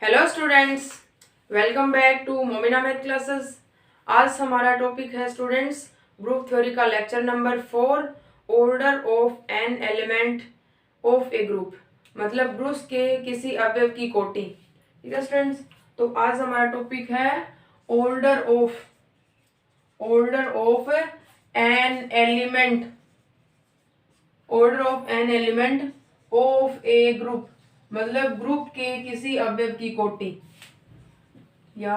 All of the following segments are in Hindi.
Hello students, welcome back to Momina math classes. आज हमारा टॉपिक है स्टूडेंट्स ग्रुप थ्योरी का lecture number 4, order of an element of a group, मतलब ग्रुप के किसी अवयव की कोटि। ठीक है स्टूडेंट्स, तो आज हमारा टॉपिक है order of an element of a group, मतलब ग्रुप के किसी अवयव की कोटि या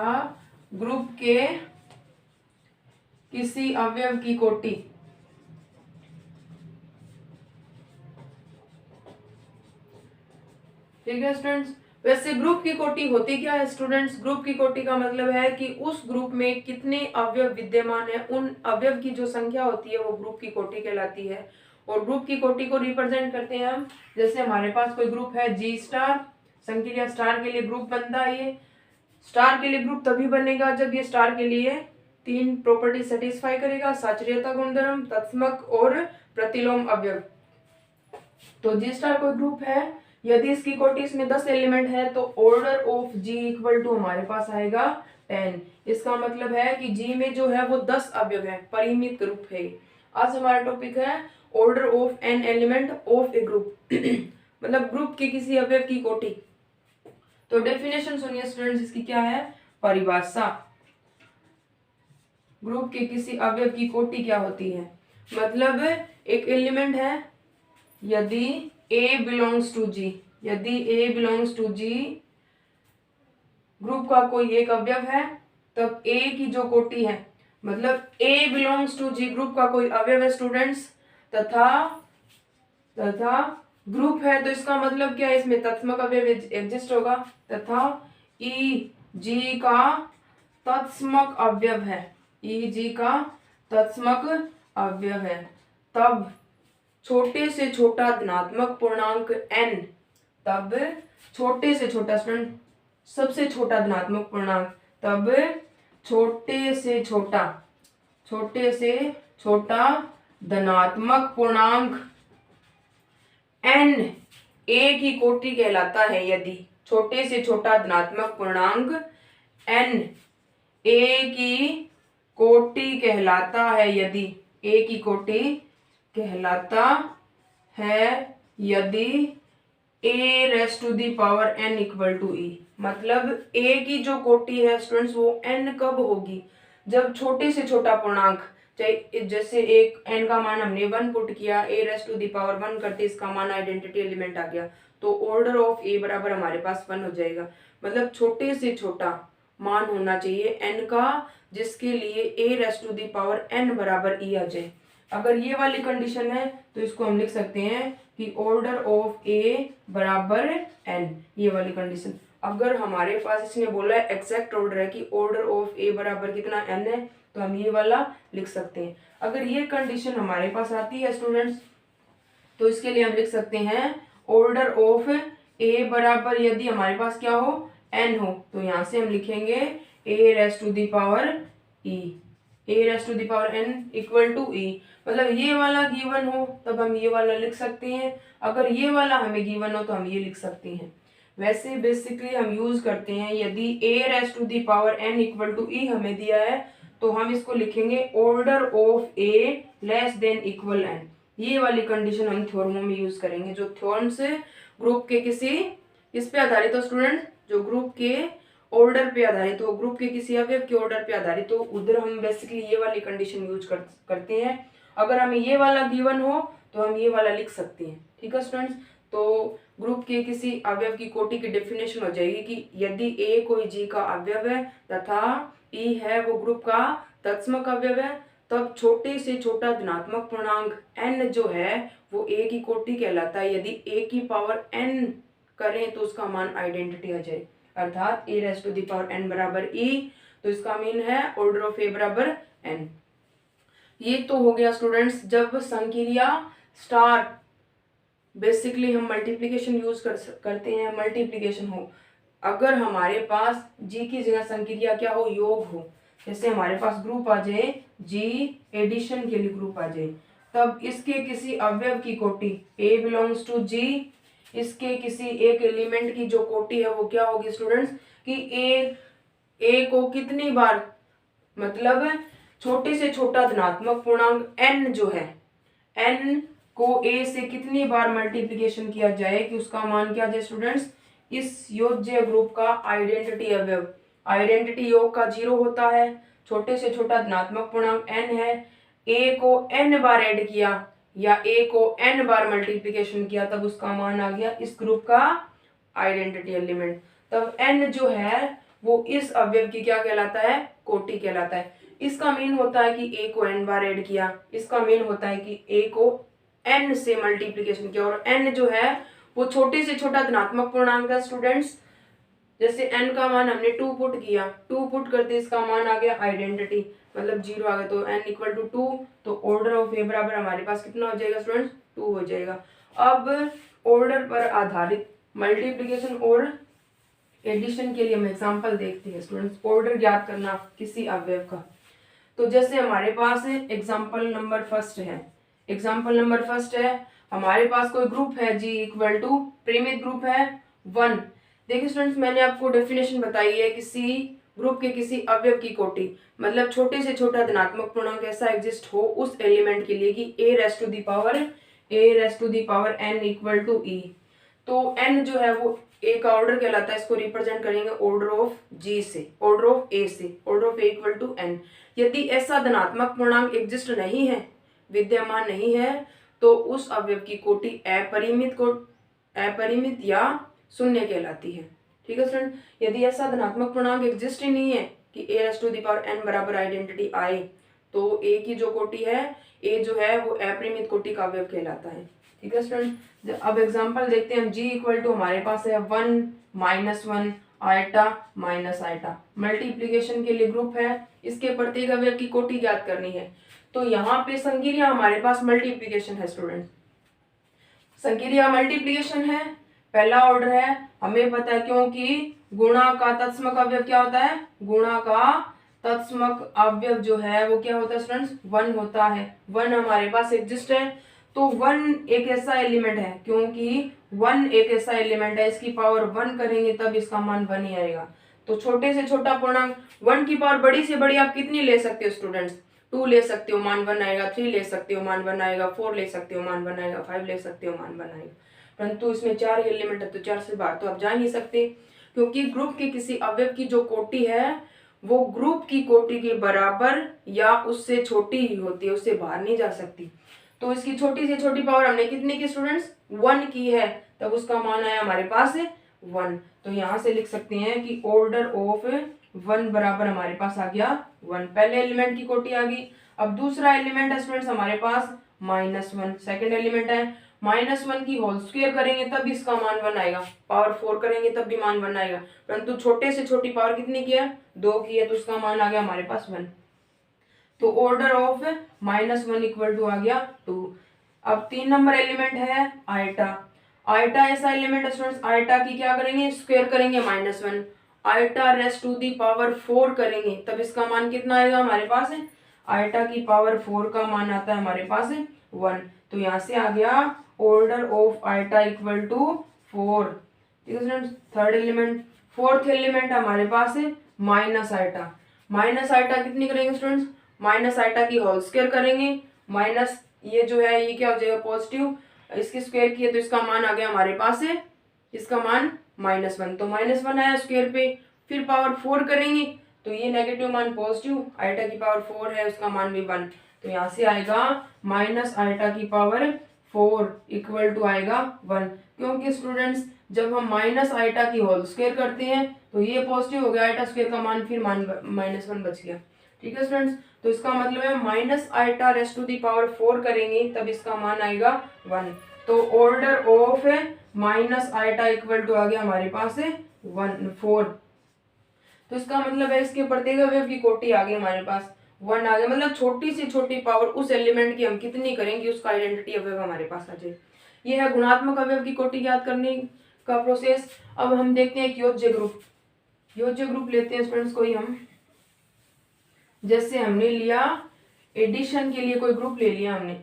ग्रुप के किसी अवयव की कोटि। ठीक है स्टूडेंट्स, वैसे ग्रुप की कोटि होती क्या है स्टूडेंट्स? ग्रुप की कोटि का मतलब है कि उस ग्रुप में कितने अवयव विद्यमान है, उन अवयव की जो संख्या होती है वो ग्रुप की कोटि कहलाती है। और ग्रुप की कोटि को रिप्रेजेंट करते हैं हम, जैसे हमारे पास कोई ग्रुप है जी स्टार, संक्रिया स्टार के लिए ग्रुप बनता है। ये स्टार के लिए ग्रुप तभी बनेगा जब ये स्टार के लिए तीन प्रॉपर्टी सेटिस्फाई करेगा: साचर्यता गुणधर्म, तत्समक और प्रतिलोम अवयव। तो जी स्टार कोई ग्रुप है, यदि इसकी कोटि इसमें 10 एलिमेंट है तो order of G equal to हमारे पास आएगा 10। इसका मतलब है कि जी में जो है वो 10 अवयव है, परिमित ग्रुप है। आज हमारा टॉपिक है order of an element of a group मतलब ग्रुप के किसी अवयव की कोटि। तो डेफिनेशन सुनिए स्टूडेंट्स, इसकी क्या है परिभाषा। ग्रुप के किसी अवयव की कोटि क्या होती है? मतलब एक एलिमेंट है, यदि A बिलोंग्स टू G, यदि A belongs to G group का कोई एक अवयव है, तब A की जो कोटि है, मतलब A belongs to G group का कोई अवयव है स्टूडेंट्स, तथा ग्रुप है, तो इसका मतलब क्या है, इसमें तत्समक अवयव एग्जिस्ट होगा, तथा ई जी का तत्समक अवयव है, ई जी का तत्समक अवयव है, तब छोटे से छोटा धनात्मक पूर्णांक n, तब छोटे से छोटा स्टूडेंट सबसे छोटा धनात्मक पूर्णांक, तब छोटे से छोटा धनात्मक पूर्णांक n a की कोटि कहलाता है। यदि छोटे से छोटा धनात्मक पूर्णांक n a की कोटि कहलाता है, यदि a की कोटि कहलाता है, यदि a raise to the power n equal to e, मतलब a की जो कोटि है स्टूडेंट्स वो n कब होगी? जब छोटे से छोटा पूर्णांक, चाहे जैसे एक n का मान हमने 1 पुट किया, a raise to the power 1 करते इसका मान आइडेंटिटी एलिमेंट आ गया, तो ऑर्डर ऑफ a बराबर हमारे पास 1 हो जाएगा। मतलब छोटे से छोटा मान होना चाहिए n का, जिसके लिए a raise to the power n बराबर e आ जाए। अगर ये वाली कंडीशन है तो इसको हम लिख सकते हैं कि ऑर्डर ऑफ ए बराबर n, ये वाली कंडीशन। अगर हमारे पास इसने बोला है एग्जैक्ट ऑर्डर है कि ऑर्डर ऑफ ए बराबर कितना n है, तो हम ये वाला लिख सकते हैं। अगर ये कंडीशन हमारे पास आती है स्टूडेंट्स, तो इसके लिए हम लिख सकते हैं ऑर्डर ऑफ ए बराबर, यदि हमारे पास क्या हो n हो, तो यहां से हम लिखेंगे a raise to the power e, a raise to the power n equal to e। मतलब ये वाला गिवन हो तब हम ये वाला लिख सकते हैं, अगर ये वाला हमें गिवन हो तो हम ये लिख सकते हैं। वैसे बेसिकली हम यूज करते हैं, यदि a raise to the power n equal to e हमें दिया है तो हम इसको लिखेंगे order of a less than equal n। ये वाली कंडीशन हम थ्योरमों में यूज करेंगे, जो थ्योरम्स ग्रुप के किसी इस पे आधारित हो स्टूडेंट, जो ग्रुप के ऑर्डर पे आधारित हो, ग्रुप के किसी अवयव के ऑर्डर पे आधारित हो, उधर हम बेसिकली ये वाली कंडीशन यूज करते हैं। अगर हमें ये वाला गिवन हो तो हम ये वाला लिख सकते हैं। ठीक है स्टूडेंट्स, तो ग्रुप के किसी अवयव की कोटि की डेफिनेशन हो जाएगी कि यदि a कोई g का अवयव है तथा e है वो ग्रुप का तत्समक अवयव है, तब छोटे से छोटा धनात्मक पूर्णांक n जो है वो a की कोटि कहलाता है। यदि a की पावर n करें तो उसका मान आइडेंटिटी आ जाए, अर्थात a raise to the power n बराबर e, तो इसका मीन है ऑर्डर ऑफ a बराबर n। ये तो हो गया स्टूडेंट्स जब संक्रिया स्टार, बेसिकली हम मल्टीप्लिकेशन यूज करते हैं, मल्टीप्लिकेशन हो। अगर हमारे पास जी की जगह संक्रिया क्या हो, योग हो, जैसे हमारे पास ग्रुप आ जाए जी एडिशन के लिए ग्रुप आ जाए, तब इसके किसी अवयव की कोटि a बिलोंग्स टू जी इसके किसी एक एलिमेंट की जो कोटि है वो क्या होगी स्टूडेंट्स, कि ए को कितनी बार, मतलब छोटे से छोटा धनात्मक पूर्णांक n जो है, n को a से कितनी बार मल्टीप्लिकेशन किया जाए कि उसका मान क्या जाए स्टूडेंट्स, इस योज्य ग्रुप का आइडेंटिटी अवयव। आइडेंटिटी योग का 0 होता है, छोटे से छोटा धनात्मक पूर्णांक n है, a को n बार ऐड किया या a को n बार मल्टीप्लिकेशन किया तब उसका मान आ गया इस ग्रुप का आइडेंटिटी एलिमेंट। तब n जो है वो इस अवयव की क्या कहलाता है, कोटि कहलाता है। इसका मीन होता है कि a को n बार ऐड किया, इसका मीन होता है कि a को n से मल्टीप्लिकेशन किया, और n जो है वो छोटे से छोटा धनात्मक पूर्णांक है स्टूडेंट्स। जैसे n का मान हमने 2 पुट किया, 2 पुट करते इसका मान आ गया आइडेंटिटी, मतलब 0 आ गया, तो n इक्वल टू 2, तो ऑर्डर ऑफ ए बराबर हमारे पास कितना हो जाएगा स्टूडेंट्स, 2 हो जाएगा। अब ऑर्डर पर आधारित मल्टीप्लिकेशन और एडिशन के लिए हम एग्जांपल देखते हैं स्टूडेंट्स। ऑर्डर ज्ञात करना किसी अवयव का, तो जैसे हमारे पास एग्जांपल नंबर फर्स्ट है, एग्जांपल नंबर फर्स्ट है हमारे पास कोई ग्रुप है g इक्वल टू परिमित ग्रुप है 1। देखिए स्टूडेंट्स, मैंने आपको डेफिनेशन बताई है किसी ग्रुप के किसी अवयव की कोटि, मतलब छोटे से छोटा धनात्मक पूर्णांक ऐसा एग्जिस्ट हो उस एलिमेंट के लिए कि a raise to the power n equal to e। तो n जो है वो a का ऑर्डर कहलाता है, इसको रिप्रेजेंट करेंगे ऑर्डर ऑफ g से, ऑर्डर ऑफ a से, order of a equal to n। यदि ऐसा धनात्मक पूर्णांक एग्जिस्ट नहीं है, विद्यमान नहीं है, तो उस अवयव की कोटि अपरिमित या शून्य कहलाती है। ठीक है स्टूडेंट, यदि ऐसा धनात्मक पूर्णांक एग्जिस्ट ही नहीं है कि a raise to the power n बराबर आइडेंटिटी आए, तो a की जो कोटि है, a जो है वो अपरिमित कोटि का अवयव कहलाता है। ठीक है स्टूडेंट, अब एग्जांपल देखते हैं हम। g इक्वल टू हमारे पास है 1 -1 आयटा माइनस आयटा, मल्टीप्लिकेशन के लिए ग्रुप है, इसके प्रत्येक अवयव की कोटि ज्ञात करनी है। तो यहाँ पे संकीर्ण हमारे पास मल्टीप्लिकेशन है स्टूडेंट, संकीर्ण मल्टीप्लिकेशन है, पहला ऑर्डर है, हमें पता है क्योंकि गुणा का तत्समक अवयव क्या होता है, गुणा का तत्समक अवयव जो है वो क्या होता है स्टूडेंट्स, 1 होता है। 1 हमारे पास एग्जिस्ट है, तो 1 एक ऐसा एलिमेंट है, क्योंकि 1 एक ऐसा एलिमेंट है, इसकी पावर 1 करेंगे तब इसका मान 1 ही आएगा। तो छोटे से छोटा पूर्णांक 1 की पावर बड़ी से बड़ी आप कितनी ले सकते हो स्टूडेंट्स, 2 ले सकते हो, मान 1 आएगा, 3 ले सकते हो, मान 1 आएगा, 4 ले सकते हो, मान 1 आएगा, 5 ले सकते हो, मान 1 आएगा। परंतु इसमें 4 एलिमेंट है, तो 4 से बाहर तो आप जा नहीं सकते, क्योंकि ग्रुप के किसी अवयव की जो कोटि है वो ग्रुप की कोटि के बराबर या उससे छोटी ही होती है, उससे बाहर नहीं जा सकती। तो इसकी छोटी से छोटी पावर हमने कितनी की स्टूडेंट्स, 1 की है, तब उसका मान आया हमारे पास 1। तो यहाँ से लिख सकते हैं कि ऑर्डर ऑफ 1 बराबर हमारे पास आ गया 1, पहले एलिमेंट की कोटि आ गई। अब दूसरा एलिमेंट है स्टूडेंट्स हमारे पास -1, सेकेंड एलिमेंट है, -1 की होल स्क्वायर करेंगे तब इसका मान 1 आएगा, पावर 4 करेंगे तब भी मान 1 आएगा, परंतु छोटे से छोटी पावर कितनी की है, 2 की है, तो उसका मान आ गया हमारे पास 1। तो ऑर्डर ऑफ -1 इक्वल टू आ गया 2। अब 3 नंबर एलिमेंट है आयटा, आयटा ऐसा एलिमेंट है स्टूडेंट्स, आयटा की क्या करेंगे, स्क्वायर करेंगे -1, iota raise to the power 4 करेंगे तब इसका मान कितना आएगा हमारे पास है, आयटा की पावर 4 का मान आता है हमारे पास 1। तो यहाँ से आ गया order of iota equal to 4। ठीक है students, third element, fourth element हमारे पास है माइनस आयटा, माइनस आयटा कितनी करेंगे स्टूडेंट्स, माइनस आयटा की होल स्क्वायर करेंगे, माइनस ये जो है ये क्या हो जाएगा पॉजिटिव, इसकी स्क्वायर की है तो इसका मान आ गया हमारे पास है, इसका मान -1, तो -1 आया स्क्वायर पे, फिर पावर 4 करेंगे तो ये नेगेटिव मान पॉजिटिव, आयटा की पावर 4 है उसका मान भी 1, तो यहाँ से आएगा माइनस आयटा की पावर 4 इक्वल टू आएगा 1। क्योंकि स्टूडेंट्स जब हम माइनस आयटा की होल स्क्वायर करते हैं तो ये पॉजिटिव हो गया, आयटा स्क्वायर का मान फिर -1 बच गया। ठीक है स्टूडेंट्स, तो इसका मतलब है minus iota raise to the power 4 करेंगे तब इसका मान आएगा 1। तो order of minus iota equal to आ गया हमारे पास 4। तो इसका मतलब है इसके प्रत्येक अवयव की कोटि आ गई हमारे पास 1 आ गया, मतलब छोटी से छोटी पावर उस एलिमेंट की हम कितनी करेंगे उसका आइडेंटिटी अवयव हमारे पास आ जाए। ये है गुणात्मक अवयव की कोटि ज्ञात करने का प्रोसेस। अब हम देखते हैं योज्य ग्रुप, योज्य ग्रुप लेते हैं स्टूडेंट्स कोई हम, जैसे हमने लिया एडिशन के लिए कोई ग्रुप ले लिया हमने,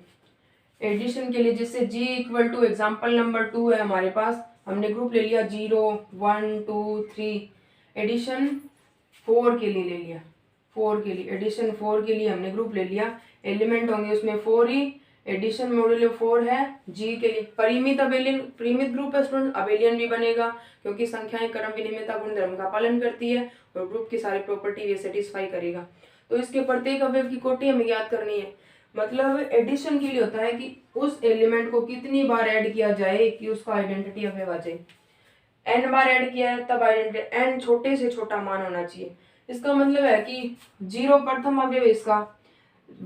एडिशन के लिए जैसे g equal to example number 2 है हमारे पास, हमने ग्रुप ले लिया 0 1 2 3, एडिशन 4 के लिए ले लिया, 4 के लिए एडिशन 4 के लिए हमने ग्रुप ले लिया, एलिमेंट होंगे उसमें 4 ही, एडिशन मॉड्यूलो 4 है, g के लिए परिमित अबेलियन, परिमित ग्रुप है स्टूडेंट, अबेलियन भी बनेगा क्योंकि संख्याएं क्रम विनिमयता गुणधर्म का पालन करती है और ग्रुप की सारी प्रॉपर्टी ये सेटिस्फाई करेगा। तो इसके प्रत्येक अवयव की कोटि हमें याद करनी है। मतलब एडिशन के लिए होता है कि उस एलिमेंट को कितनी बार ऐड किया जाए कि उसका आइडेंटिटी अवयव आ जाए। n बार ऐड किया है तब आइडेंटिटी n छोटे से छोटा मान होना चाहिए। इसका मतलब है कि 0 प्रथम अवयव इसका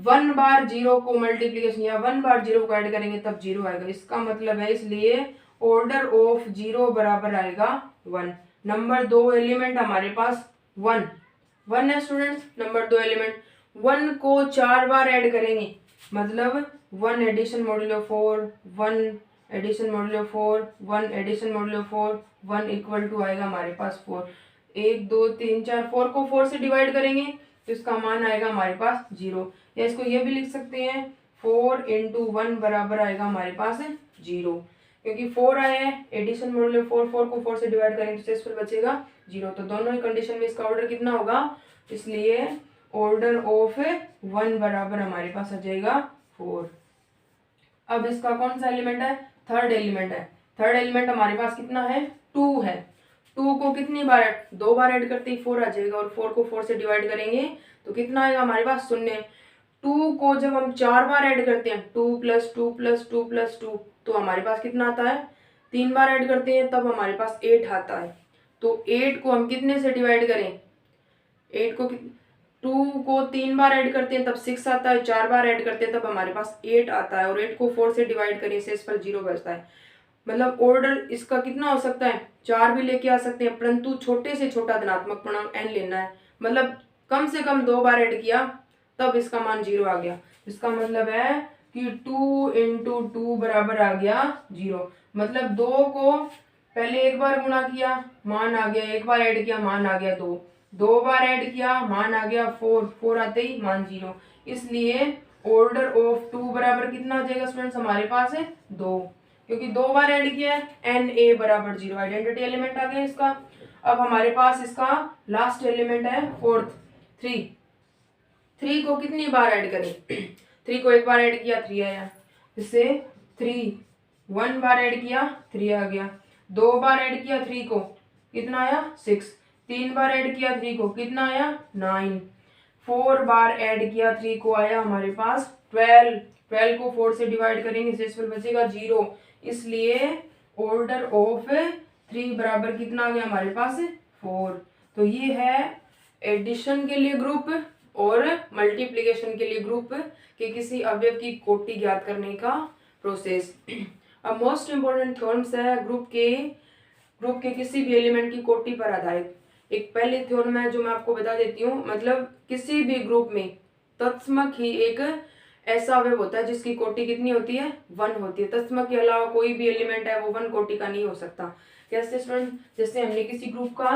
1 बार 0 को मल्टीप्लीकेशन या 1 बार 0 को ऐड करेंगे तब 0 आएगा। इसका मतलब है इसलिए ऑर्डर ऑफ 0 बराबर आएगा 1। नंबर 2 एलिमेंट हमारे पास 1 है स्टूडेंट्स। नंबर 2 एलिमेंट 1 को 4 बार ऐड करेंगे, मतलब 1 addition modulo 4, 1 addition modulo 4, 1 addition modulo 4, 1 equal to आएगा हमारे पास 4। 1 2 3 4, 4 को 4 से डिवाइड करेंगे तो इसका मान आएगा हमारे पास 0। या इसको ये भी लिख सकते हैं 4 इंटू 1 बराबर आएगा हमारे पास 0, क्योंकि 4 आया है, एडिशन मॉड्यूलो 4, 4 को 4 से डिवाइड करेंगे तो शेषफल बचेगा 0। तो दोनों ही कंडीशन में इसका ऑर्डर कितना होगा, इसलिए ऑर्डर ऑफ 1 बराबर हमारे पास आ जाएगा 4। अब इसका कौन सा एलिमेंट है, थर्ड एलिमेंट है। थर्ड एलिमेंट हमारे पास कितना है, 2 है। 2 को कितनी बार 2 बार ऐड करते ही 4 आ जाएगा और 4 को 4 से डिवाइड करेंगे तो कितना आएगा हमारे पास 0। 2 को जब हम 4 बार ऐड करते हैं 2 + 2 + 2 + 2 तो हमारे पास कितना आता है, 3 बार ऐड करते हैं तब हमारे पास 8 आता है। तो 8 को हम कितने से डिवाइड करें, 8 को 2 को 3 बार ऐड करते हैं तब 6 आता है, 4 बार ऐड करते हैं तब हमारे पास 8 आता है और 8 को 4 से डिवाइड करें शेषफल 0 बचता है। मतलब ऑर्डर इसका कितना हो सकता है, 4 भी लेके आ सकते हैं, परंतु छोटे से छोटा धनात्मक पूर्णांक n लेना है। मतलब कम से कम 2 बार ऐड किया तब इसका मान 0 आ गया। इसका मतलब है कि 2 इंटू 2 बराबर आ गया 0। मतलब 2 को पहले 1 बार गुणा किया मान आ गया, 1 बार ऐड किया मान आ गया 2, 2 बार ऐड किया मान आ गया 4, 4 आते ही मान 0। इसलिए ऑर्डर ऑफ 2 बराबर कितना आ जाएगा स्टूडेंट्स हमारे पास है 2, क्योंकि 2 बार ऐड किया है na बराबर 0, आइडेंटिटी एलिमेंट आ गया इसका। अब हमारे पास इसका लास्ट एलिमेंट है फोर्थ 3। 3 को कितनी बार ऐड करें, 3 को 1 बार ऐड किया 3 आया, इससे 3 1 बार ऐड किया 3 आ गया, 2 बार ऐड किया 3 को कितना आया 6, 3 बार ऐड किया 3 को कितना आया 9, 4 बार ऐड किया 3 को आया हमारे पास 12, 12 को 4 से डिवाइड करेंगे शेषफल बचेगा 0। इसलिए ऑर्डर ऑफ 3 बराबर कितना आ गया हमारे पास 4। तो ये है एडिशन के लिए ग्रुप और मल्टीप्लिकेशन के लिए ग्रुप के किसी अवयव की कोटि ज्ञात करने का प्रोसेस। अब मोस्ट इंपोर्टेंट थ्योरम्स है ग्रुप के किसी भी एलिमेंट की कोटि पर आधारित। एक पहले थ्योरम है जो मैं आपको बता देती हूँ, मतलब किसी भी ग्रुप में तत्समक ही एक ऐसा अवयव होता है जिसकी कोटि कितनी होती है 1 होती है। तत्समक के अलावा कोई भी एलिमेंट है वो 1 कोटि का नहीं हो सकता। कैसे स्टूडेंट, जैसे हमने किसी ग्रुप का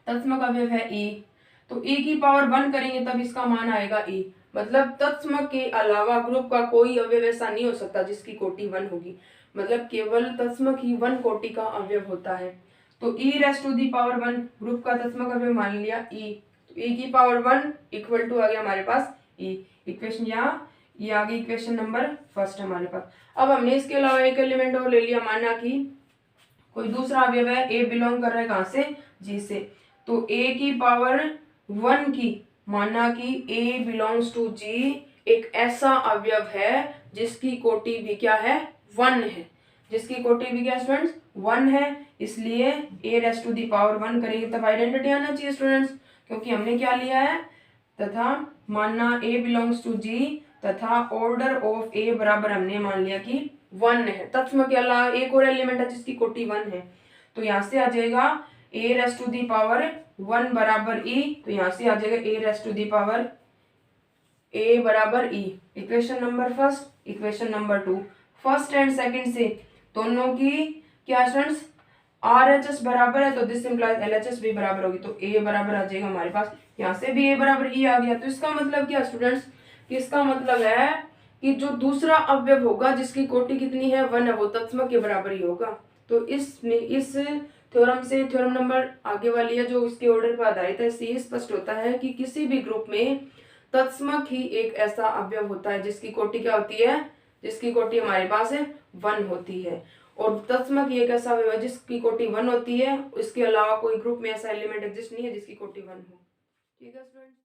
तत्समक अवयव है e, तो e की पावर 1 करेंगे तब इसका मान आएगा e। मतलब तत्समक के अलावा ग्रुप का कोई अवयव ऐसा नहीं हो सकता जिसकी कोटि 1 होगी, मतलब केवल तत्समक ही 1 कोटि का अवयव होता है। तो e⁻⁴ ग्रुप का तत्समक अवयव मान लिया e, तो e की पावर 1 इक्वल टू आ गया हमारे पास e। इक्वेशन यहाँ ये आ गई इक्वेशन नंबर फर्स्ट हमारे पास। अब हमने इसके अलावा एक एलिमेंट और ले लिया, माना कि कोई दूसरा अवयव है a बिलोंग कर रहा है कहाँ से, g से, तो a की पावर 1 की, माना कि a बिलोंग्स टू g एक ऐसा अवयव है जिसकी कोटि भी क्या है 1 है, जिसकी कोटि भी क्या स्टूडेंट्स 1 है। इसलिए a⁻⁴ करेंगे तब आइडेंटिटी आना चाहिए स्टूडेंट्स, क्योंकि हमने क्या लिया है, तथा मानना a बिलोंग्स टू g तथा ऑर्डर ऑफ a बराबर हमने मान लिया कि 1 है। तत्समक के अलावा एक और एलिमेंट है जिसकी कोटि 1 है, तो यहाँ से आ जाएगा a⁻⁴ बराबर e, तो यहाँ से आ जाएगा a बराबर e। Equation number first, equation number 2, first and second से दोनों की क्या स्टूडेंट्स RHS बराबर है, तो दिस इंप्लाइज LHS भी बराबर होगी, तो a बराबर आ जाएगा हमारे पास, यहाँ से भी a बराबर e आ गया। तो इसका मतलब क्या स्टूडेंट्स, इसका मतलब है कि जो दूसरा अवयव होगा जिसकी कोटि कितनी है 1 है, वो तत्सम के बराबर ही होगा। तो इस थ्योरम से थ्योरम नंबर आगे वाली है जो इसके ऑर्डर पर आधारित है, इससे ये स्पष्ट होता है कि किसी भी ग्रुप में तत्समक ही एक ऐसा अवयव होता है जिसकी कोटि क्या होती है, जिसकी कोटि हमारे पास है 1 होती है। और तत्समक ही एक ऐसा अवयव है जिसकी कोटि 1 होती है, इसके अलावा कोई ग्रुप में ऐसा एलिमेंट एग्जिस्ट नहीं है जिसकी कोटि 1 हो। ठीक है स्टूडेंट।